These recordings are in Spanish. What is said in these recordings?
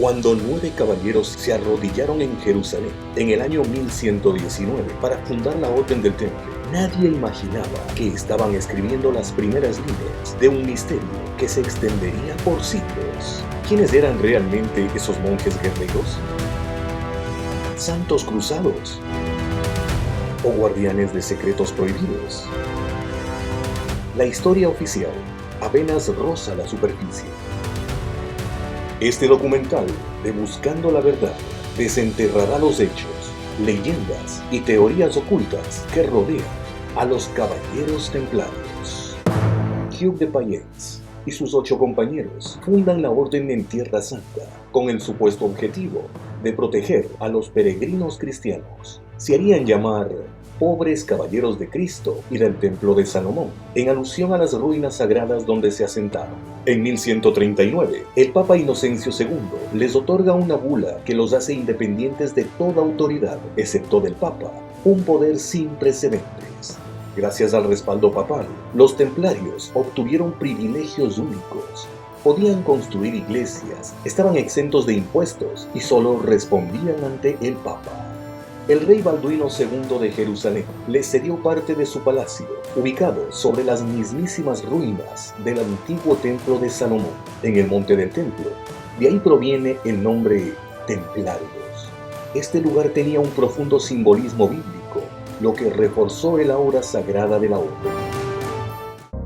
Cuando 9 caballeros se arrodillaron en Jerusalén en el año 1119 para fundar la Orden del Temple, nadie imaginaba que estaban escribiendo las primeras líneas de un misterio que se extendería por siglos. ¿Quiénes eran realmente esos monjes guerreros? ¿Santos cruzados? ¿O guardianes de secretos prohibidos? La historia oficial apenas roza la superficie. Este documental de Buscando la Verdad desenterrará los hechos, leyendas y teorías ocultas que rodean a los Caballeros Templarios. Hugh de Payens y sus 8 compañeros fundan la Orden en Tierra Santa con el supuesto objetivo de proteger a los peregrinos cristianos. Se harían llamar Pobres Caballeros de Cristo y del Templo de Salomón, en alusión a las ruinas sagradas donde se asentaron. En 1139, el Papa Inocencio II les otorga una bula que los hace independientes de toda autoridad, excepto del Papa, un poder sin precedentes. Gracias al respaldo papal, los templarios obtuvieron privilegios únicos. Podían construir iglesias, estaban exentos de impuestos y solo respondían ante el Papa. El rey Balduino II de Jerusalén les cedió parte de su palacio, ubicado sobre las mismísimas ruinas del antiguo templo de Salomón, en el monte del templo. De ahí proviene el nombre Templarios. Este lugar tenía un profundo simbolismo bíblico, lo que reforzó el aura sagrada de la orden.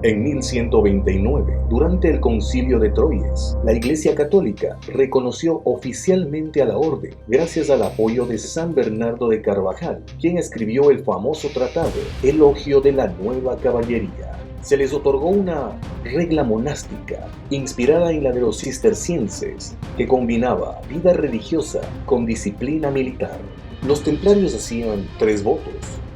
En 1129, durante el Concilio de Troyes, la Iglesia Católica reconoció oficialmente a la orden gracias al apoyo de San Bernardo de Carvajal, quien escribió el famoso tratado Elogio de la Nueva Caballería. Se les otorgó una regla monástica inspirada en la de los cistercienses, que combinaba vida religiosa con disciplina militar. Los templarios hacían 3 votos: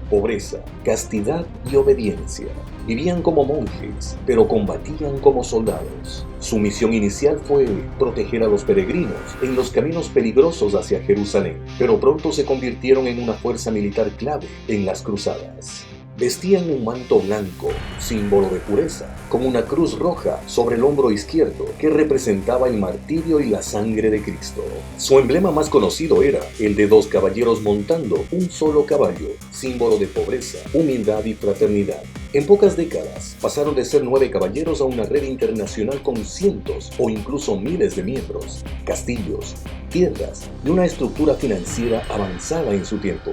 pobreza, castidad y obediencia. Vivían como monjes, pero combatían como soldados. Su misión inicial fue proteger a los peregrinos en los caminos peligrosos hacia Jerusalén, pero pronto se convirtieron en una fuerza militar clave en las cruzadas. Vestían un manto blanco, símbolo de pureza, con una cruz roja sobre el hombro izquierdo que representaba el martirio y la sangre de Cristo. Su emblema más conocido era el de 2 caballeros montando un solo caballo, símbolo de pobreza, humildad y fraternidad. En pocas décadas pasaron de ser 9 caballeros a una red internacional con cientos o incluso miles de miembros, castillos, tierras y una estructura financiera avanzada en su tiempo.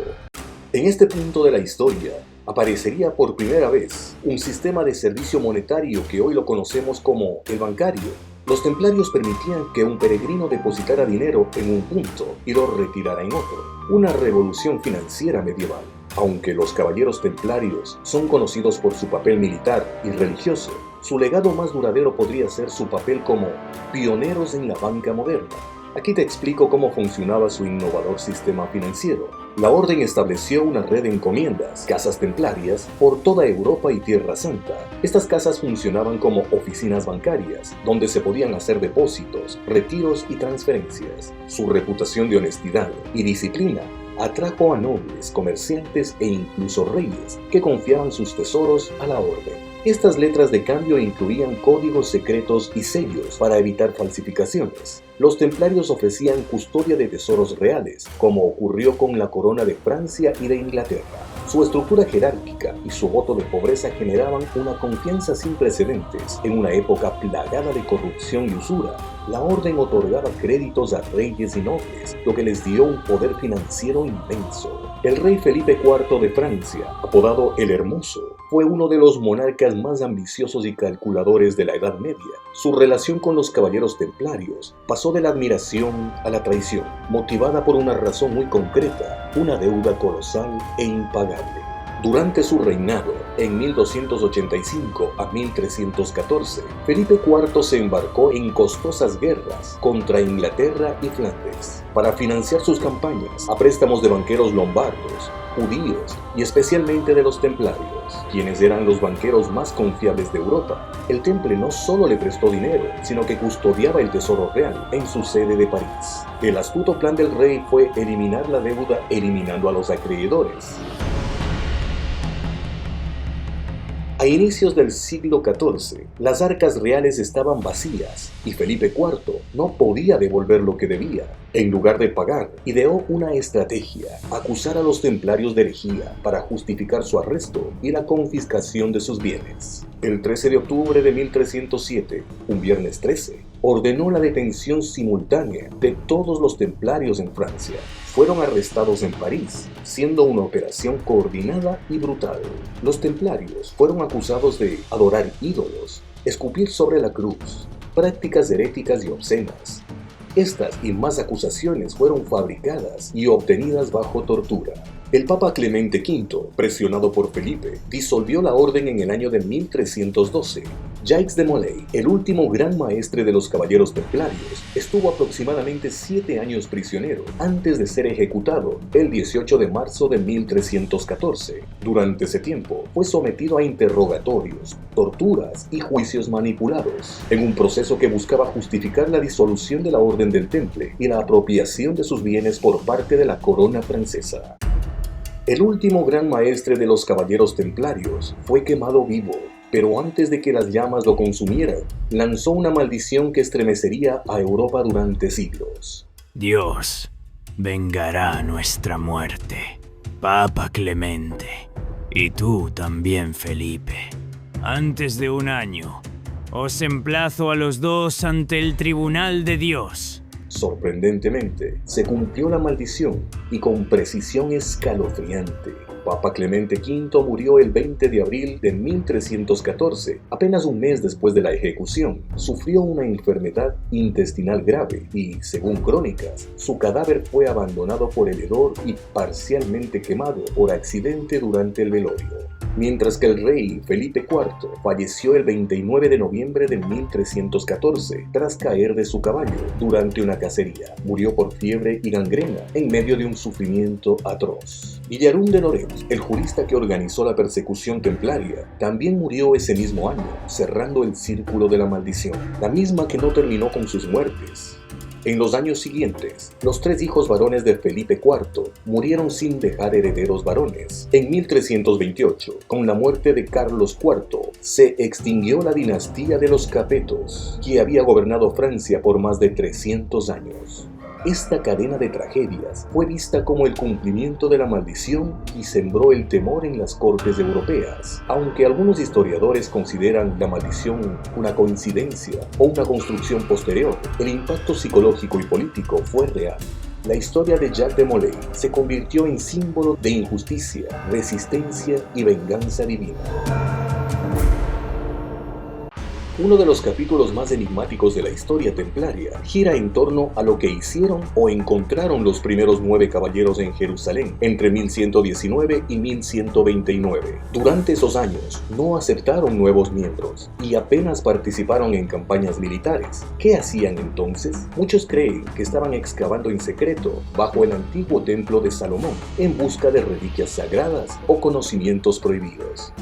En este punto de la historia, aparecería por primera vez un sistema de servicio monetario que hoy lo conocemos como el bancario. Los templarios permitían que un peregrino depositara dinero en un punto y lo retirara en otro. Una revolución financiera medieval. Aunque los caballeros templarios son conocidos por su papel militar y religioso, su legado más duradero podría ser su papel como pioneros en la banca moderna. Aquí te explico cómo funcionaba su innovador sistema financiero. La orden estableció una red de encomiendas, casas templarias, por toda Europa y Tierra Santa. Estas casas funcionaban como oficinas bancarias, donde se podían hacer depósitos, retiros y transferencias. Su reputación de honestidad y disciplina atrajo a nobles, comerciantes e incluso reyes que confiaban sus tesoros a la orden. Estas letras de cambio incluían códigos secretos y sellos para evitar falsificaciones. Los templarios ofrecían custodia de tesoros reales, como ocurrió con la corona de Francia y de Inglaterra. Su estructura jerárquica y su voto de pobreza generaban una confianza sin precedentes en una época plagada de corrupción y usura. La orden otorgaba créditos a reyes y nobles, lo que les dio un poder financiero inmenso. El rey Felipe IV de Francia, apodado el Hermoso, fue uno de los monarcas más ambiciosos y calculadores de la Edad Media. Su relación con los caballeros templarios pasó de la admiración a la traición, motivada por una razón muy concreta: una deuda colosal e impagable. Durante su reinado, en 1285 a 1314, Felipe IV se embarcó en costosas guerras contra Inglaterra y Flandes para financiar sus campañas a préstamos de banqueros lombardos, judíos y especialmente de los templarios, quienes eran los banqueros más confiables de Europa. El Temple no solo le prestó dinero, sino que custodiaba el tesoro real en su sede de París. El astuto plan del rey fue eliminar la deuda eliminando a los acreedores. A inicios del siglo XIV, las arcas reales estaban vacías y Felipe IV no podía devolver lo que debía. En lugar de pagar, ideó una estrategia: acusar a los templarios de herejía para justificar su arresto y la confiscación de sus bienes. El 13 de octubre de 1307, un viernes 13, ordenó la detención simultánea de todos los templarios en Francia. Fueron arrestados en París, siendo una operación coordinada y brutal. Los templarios fueron acusados de adorar ídolos, escupir sobre la cruz, prácticas heréticas y obscenas. Estas y más acusaciones fueron fabricadas y obtenidas bajo tortura. El Papa Clemente V, presionado por Felipe, disolvió la orden en el año de 1312. Jacques de Molay, el último gran maestre de los caballeros templarios, estuvo aproximadamente 7 años prisionero antes de ser ejecutado el 18 de marzo de 1314. Durante ese tiempo, fue sometido a interrogatorios, torturas y juicios manipulados, en un proceso que buscaba justificar la disolución de la Orden del Temple y la apropiación de sus bienes por parte de la corona francesa. El último gran maestre de los caballeros templarios fue quemado vivo, pero antes de que las llamas lo consumieran, lanzó una maldición que estremecería a Europa durante siglos. Dios vengará nuestra muerte, Papa Clemente, y tú también, Felipe. Antes de un año, os emplazo a los dos ante el tribunal de Dios. Sorprendentemente, se cumplió la maldición y con precisión escalofriante. Papa Clemente V murió el 20 de abril de 1314, apenas un mes después de la ejecución. Sufrió una enfermedad intestinal grave y, según crónicas, su cadáver fue abandonado por el hedor y parcialmente quemado por accidente durante el velorio. Mientras que el rey Felipe IV falleció el 29 de noviembre de 1314 tras caer de su caballo durante una cacería. Murió por fiebre y gangrena en medio de un sufrimiento atroz. Guillermo de Lorette, el jurista que organizó la persecución templaria, también murió ese mismo año, cerrando el círculo de la maldición, la misma que no terminó con sus muertes. En los años siguientes, los 3 hijos varones de Felipe IV murieron sin dejar herederos varones. En 1328, con la muerte de Carlos IV, se extinguió la dinastía de los Capetos, que había gobernado Francia por más de 300 años. Esta cadena de tragedias fue vista como el cumplimiento de la maldición y sembró el temor en las cortes europeas. Aunque algunos historiadores consideran la maldición una coincidencia o una construcción posterior, el impacto psicológico y político fue real. La historia de Jacques de Molay se convirtió en símbolo de injusticia, resistencia y venganza divina. Uno de los capítulos más enigmáticos de la historia templaria gira en torno a lo que hicieron o encontraron los primeros 9 caballeros en Jerusalén entre 1119 y 1129. Durante esos años no aceptaron nuevos miembros y apenas participaron en campañas militares. ¿Qué hacían entonces? Muchos creen que estaban excavando en secreto bajo el antiguo templo de Salomón en busca de reliquias sagradas o conocimientos prohibidos.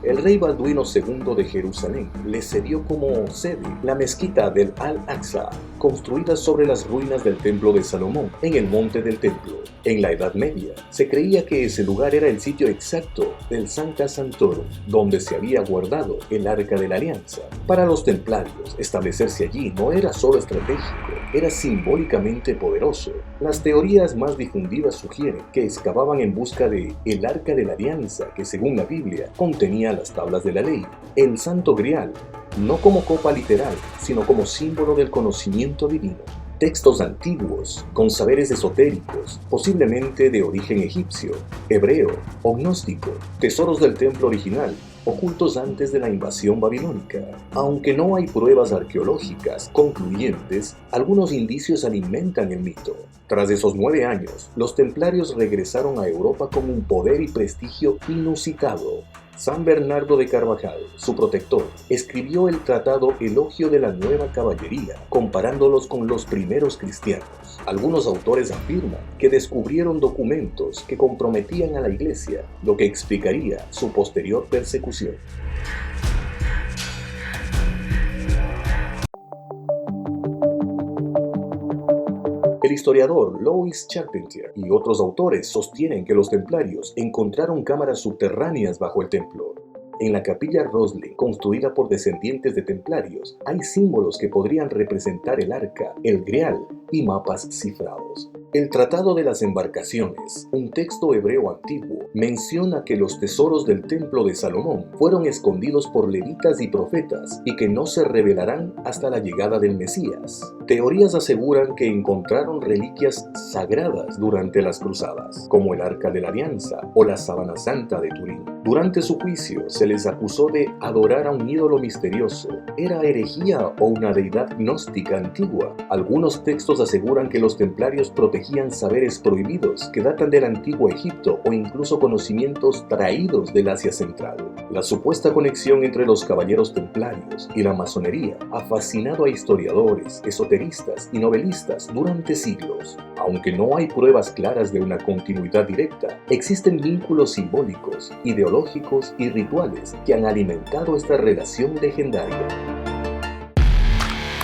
El rey Balduino II de Jerusalén le cedió como sede la mezquita del Al-Aqsa, construida sobre las ruinas del templo de Salomón, en el monte del templo. En la Edad Media, se creía que ese lugar era el sitio exacto del Sancta Sanctorum, donde se había guardado el Arca de la Alianza. Para los templarios, establecerse allí no era solo estratégico, era simbólicamente poderoso. Las teorías más difundidas sugieren que excavaban en busca de el Arca de la Alianza, que según la Biblia contenía las tablas de la ley, el Santo Grial, no como copa literal, sino como símbolo del conocimiento divino. Textos antiguos, con saberes esotéricos, posiblemente de origen egipcio, hebreo o gnóstico, tesoros del templo original, ocultos antes de la invasión babilónica. Aunque no hay pruebas arqueológicas concluyentes, algunos indicios alimentan el mito. Tras esos 9 años, los templarios regresaron a Europa con un poder y prestigio inusitado. San Bernardo de Carvajal, su protector, escribió el tratado Elogio de la Nueva Caballería, comparándolos con los primeros cristianos. Algunos autores afirman que descubrieron documentos que comprometían a la Iglesia, lo que explicaría su posterior persecución. El historiador Louis Charpentier y otros autores sostienen que los templarios encontraron cámaras subterráneas bajo el templo. En la capilla Rosslyn, construida por descendientes de templarios, hay símbolos que podrían representar el arca, el grial y mapas cifrados. El Tratado de las Embarcaciones, un texto hebreo antiguo, menciona que los tesoros del templo de Salomón fueron escondidos por levitas y profetas y que no se revelarán hasta la llegada del Mesías. Teorías aseguran que encontraron reliquias sagradas durante las cruzadas, como el Arca de la Alianza o la Sábana Santa de Turín. Durante su juicio se les acusó de adorar a un ídolo misterioso. ¿Era herejía o una deidad gnóstica antigua? Algunos textos aseguran que los templarios protegían saberes prohibidos que datan del antiguo Egipto o incluso conocimientos traídos del Asia Central. La supuesta conexión entre los caballeros templarios y la masonería ha fascinado a historiadores, esoteristas y novelistas durante siglos. Aunque no hay pruebas claras de una continuidad directa, existen vínculos simbólicos, ideológicos y rituales que han alimentado esta relación legendaria.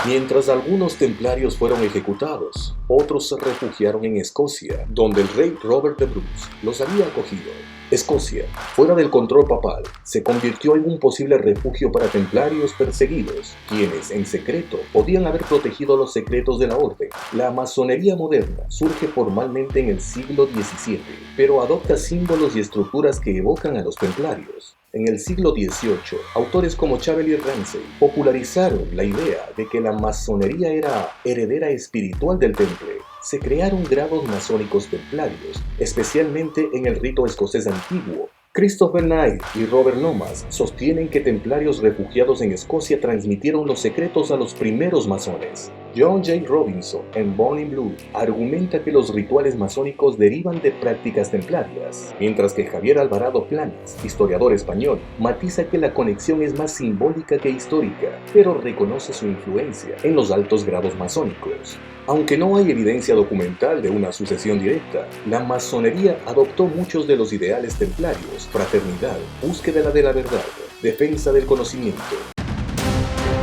Mientras algunos templarios fueron ejecutados, otros se refugiaron en Escocia, donde el rey Robert de Bruce los había acogido. Escocia, fuera del control papal, se convirtió en un posible refugio para templarios perseguidos, quienes, en secreto, podían haber protegido los secretos de la orden. La masonería moderna surge formalmente en el siglo XVII, pero adopta símbolos y estructuras que evocan a los templarios. En el siglo XVIII, autores como Chevalier Ramsay popularizaron la idea de que la masonería era heredera espiritual del temple. Se crearon grados masónicos templarios, especialmente en el rito escocés antiguo. Christopher Knight y Robert Lomas sostienen que templarios refugiados en Escocia transmitieron los secretos a los primeros masones. John J. Robinson, en Born in Blue, argumenta que los rituales masónicos derivan de prácticas templarias, mientras que Javier Alvarado Planas, historiador español, matiza que la conexión es más simbólica que histórica, pero reconoce su influencia en los altos grados masónicos. Aunque no hay evidencia documental de una sucesión directa, la masonería adoptó muchos de los ideales templarios: fraternidad, búsqueda de la verdad, defensa del conocimiento.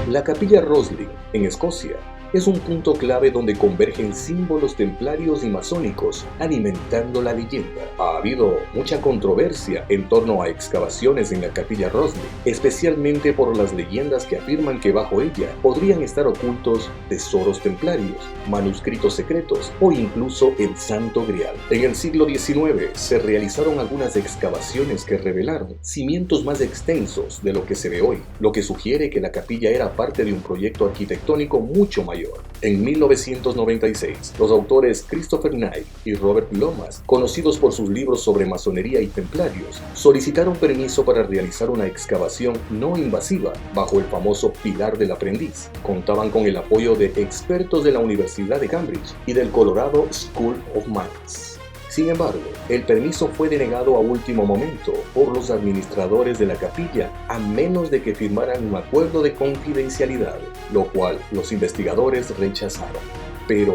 La capilla Rosslyn, en Escocia, es un punto clave donde convergen símbolos templarios y masónicos, alimentando la leyenda. Ha habido mucha controversia en torno a excavaciones en la capilla Rosslyn, especialmente por las leyendas que afirman que bajo ella podrían estar ocultos tesoros templarios, manuscritos secretos o incluso el Santo Grial. En el siglo XIX se realizaron algunas excavaciones que revelaron cimientos más extensos de lo que se ve hoy, lo que sugiere que la capilla era parte de un proyecto arquitectónico mucho mayor. En 1996, los autores Christopher Knight y Robert Lomas, conocidos por sus libros sobre masonería y templarios, solicitaron permiso para realizar una excavación no invasiva bajo el famoso Pilar del Aprendiz. Contaban con el apoyo de expertos de la Universidad de Cambridge y del Colorado School of Mines. Sin embargo, el permiso fue denegado a último momento por los administradores de la capilla, a menos de que firmaran un acuerdo de confidencialidad, lo cual los investigadores rechazaron. Pero,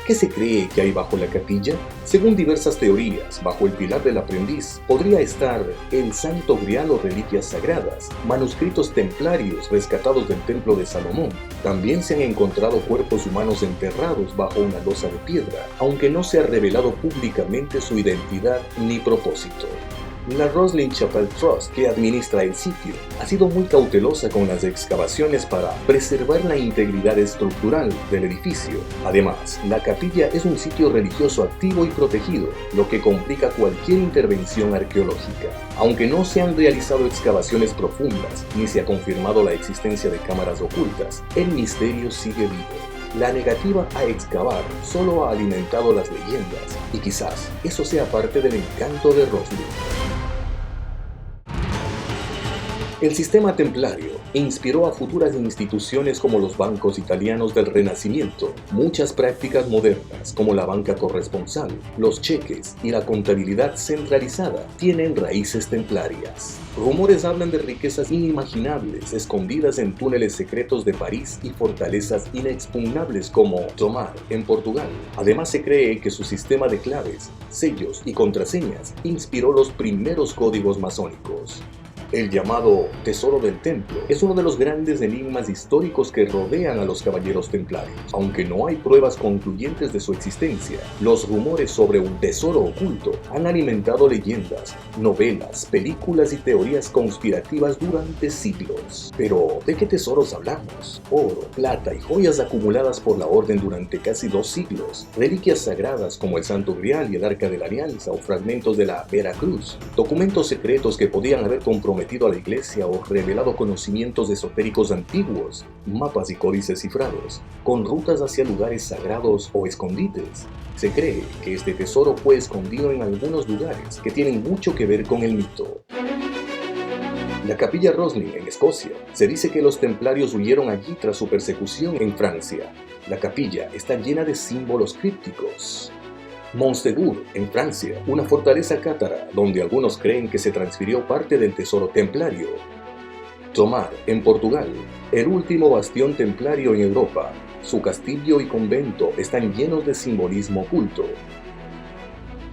¿qué se cree que hay bajo la capilla? Según diversas teorías, bajo el Pilar del Aprendiz podría estar el Santo Grial o reliquias sagradas, manuscritos templarios rescatados del Templo de Salomón. También se han encontrado cuerpos humanos enterrados bajo una losa de piedra, aunque no se ha revelado públicamente su identidad ni propósito. La Rosslyn Chapel Trust, que administra el sitio, ha sido muy cautelosa con las excavaciones para preservar la integridad estructural del edificio. Además, la capilla es un sitio religioso activo y protegido, lo que complica cualquier intervención arqueológica. Aunque no se han realizado excavaciones profundas ni se ha confirmado la existencia de cámaras ocultas, el misterio sigue vivo. La negativa a excavar solo ha alimentado las leyendas, y quizás eso sea parte del encanto de Rosslyn. El sistema templario inspiró a futuras instituciones como los bancos italianos del Renacimiento. Muchas prácticas modernas, como la banca corresponsal, los cheques y la contabilidad centralizada, tienen raíces templarias. Rumores hablan de riquezas inimaginables escondidas en túneles secretos de París y fortalezas inexpugnables como Tomar, en Portugal. Además, se cree que su sistema de claves, sellos y contraseñas inspiró los primeros códigos masónicos. El llamado Tesoro del Templo es uno de los grandes enigmas históricos que rodean a los caballeros templarios. Aunque no hay pruebas concluyentes de su existencia, los rumores sobre un tesoro oculto han alimentado leyendas, novelas, películas y teorías conspirativas durante siglos. Pero, ¿de qué tesoros hablamos? Oro, plata y joyas acumuladas por la Orden durante casi 2 siglos, reliquias sagradas como el Santo Grial y el Arca de la Alianza o fragmentos de la Veracruz, documentos secretos que podían haber comprometido a la iglesia o revelado conocimientos esotéricos antiguos, mapas y códices cifrados, con rutas hacia lugares sagrados o escondites. Se cree que este tesoro fue escondido en algunos lugares que tienen mucho que ver con el mito. La capilla Rosslyn en Escocia. Se dice que los templarios huyeron allí tras su persecución en Francia. La capilla está llena de símbolos crípticos. Montségur, en Francia, una fortaleza cátara donde algunos creen que se transfirió parte del tesoro templario. Tomar, en Portugal, el último bastión templario en Europa. Su castillo y convento están llenos de simbolismo oculto.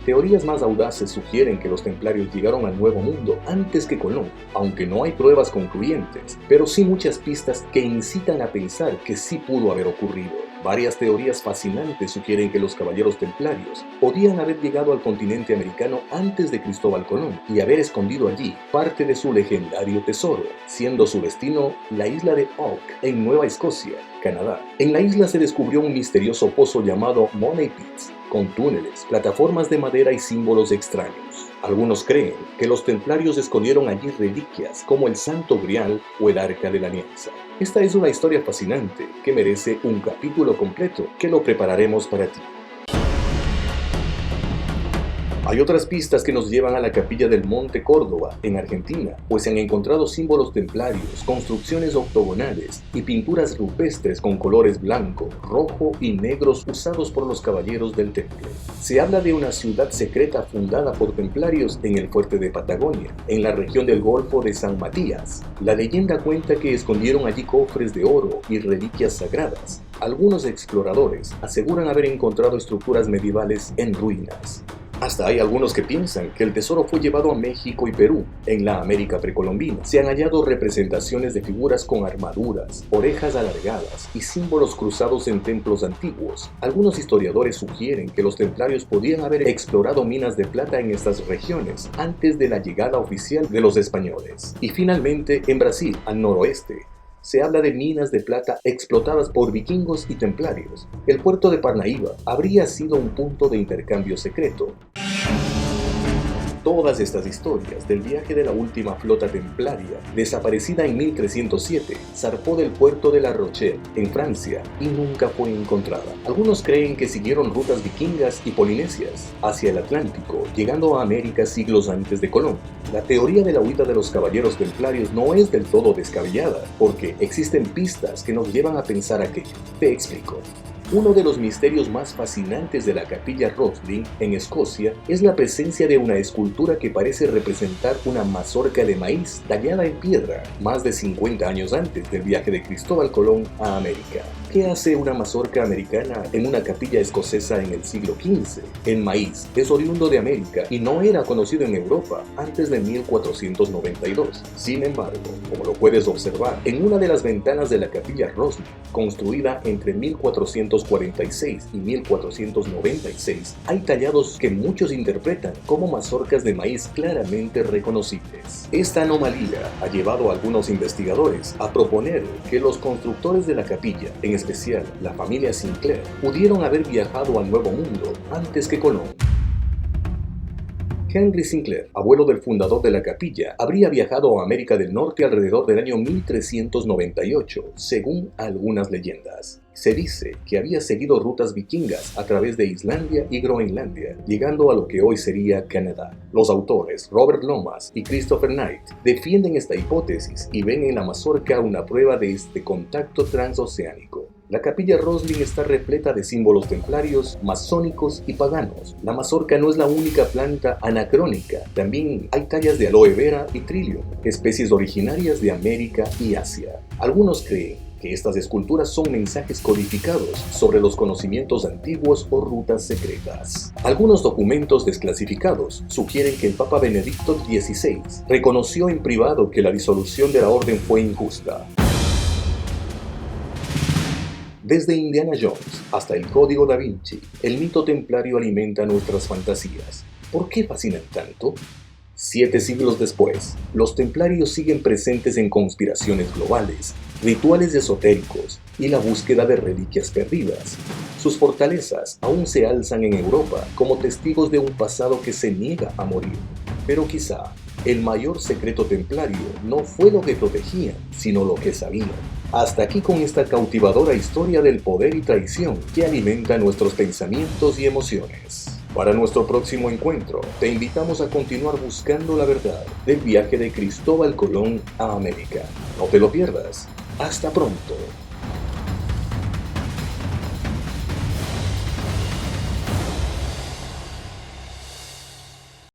Teorías más audaces sugieren que los templarios llegaron al Nuevo Mundo antes que Colón, aunque no hay pruebas concluyentes, pero sí muchas pistas que incitan a pensar que sí pudo haber ocurrido. Varias teorías fascinantes sugieren que los caballeros templarios podían haber llegado al continente americano antes de Cristóbal Colón y haber escondido allí parte de su legendario tesoro, siendo su destino la isla de Oak en Nueva Escocia, Canadá. En la isla se descubrió un misterioso pozo llamado Money Pits, con túneles, plataformas de madera y símbolos extraños. Algunos creen que los templarios escondieron allí reliquias como el Santo Grial o el Arca de la Alianza. Esta es una historia fascinante que merece un capítulo completo que lo prepararemos para ti. Hay otras pistas que nos llevan a la capilla del Monte Córdoba, en Argentina, pues se han encontrado símbolos templarios, construcciones octogonales y pinturas rupestres con colores blanco, rojo y negros usados por los caballeros del temple. Se habla de una ciudad secreta fundada por templarios en el fuerte de Patagonia, en la región del Golfo de San Matías. La leyenda cuenta que escondieron allí cofres de oro y reliquias sagradas. Algunos exploradores aseguran haber encontrado estructuras medievales en ruinas. Hasta hay algunos que piensan que el tesoro fue llevado a México y Perú. En la América precolombina se han hallado representaciones de figuras con armaduras, orejas alargadas y símbolos cruzados en templos antiguos. Algunos historiadores sugieren que los templarios podían haber explorado minas de plata en estas regiones antes de la llegada oficial de los españoles. Y finalmente, en Brasil, al noroeste, se habla de minas de plata explotadas por vikingos y templarios. El puerto de Parnaíba habría sido un punto de intercambio secreto. Todas estas historias del viaje de la última flota templaria, desaparecida en 1307, zarpó del puerto de La Rochelle, en Francia, y nunca fue encontrada. Algunos creen que siguieron rutas vikingas y polinesias hacia el Atlántico, llegando a América siglos antes de Colón. La teoría de la huida de los caballeros templarios no es del todo descabellada, porque existen pistas que nos llevan a pensar aquello. Te explico. Uno de los misterios más fascinantes de la capilla Rosslyn en Escocia es la presencia de una escultura que parece representar una mazorca de maíz tallada en piedra, más de 50 años antes del viaje de Cristóbal Colón a América. ¿Qué hace una mazorca americana en una capilla escocesa en el siglo XV? El maíz es oriundo de América y no era conocido en Europa antes de 1492. Sin embargo, como lo puedes observar, en una de las ventanas de la capilla Rosslyn, construida entre 1446 y 1496, hay tallados que muchos interpretan como mazorcas de maíz claramente reconocibles. Esta anomalía ha llevado a algunos investigadores a proponer que los constructores de la capilla, en especial la familia Sinclair, pudieron haber viajado al Nuevo Mundo antes que Colón. Henry Sinclair, abuelo del fundador de la capilla, habría viajado a América del Norte alrededor del año 1398, según algunas leyendas. Se dice que había seguido rutas vikingas a través de Islandia y Groenlandia, llegando a lo que hoy sería Canadá. Los autores Robert Lomas y Christopher Knight defienden esta hipótesis y ven en la mazorca una prueba de este contacto transoceánico. La capilla Rosslyn está repleta de símbolos templarios, masónicos y paganos. La mazorca no es la única planta anacrónica. También hay tallas de aloe vera y trillium, especies originarias de América y Asia. Algunos creen que estas esculturas son mensajes codificados sobre los conocimientos antiguos o rutas secretas. Algunos documentos desclasificados sugieren que el Papa Benedicto XVI reconoció en privado que la disolución de la orden fue injusta. Desde Indiana Jones hasta el Código Da Vinci, el mito templario alimenta nuestras fantasías. ¿Por qué fascinan tanto? 7 siglos después, los templarios siguen presentes en conspiraciones globales, rituales esotéricos y la búsqueda de reliquias perdidas. Sus fortalezas aún se alzan en Europa como testigos de un pasado que se niega a morir. Pero quizá el mayor secreto templario no fue lo que protegían, sino lo que sabían. Hasta aquí con esta cautivadora historia del poder y traición que alimenta nuestros pensamientos y emociones. Para nuestro próximo encuentro, te invitamos a continuar buscando la verdad del viaje de Cristóbal Colón a América. No te lo pierdas. Hasta pronto.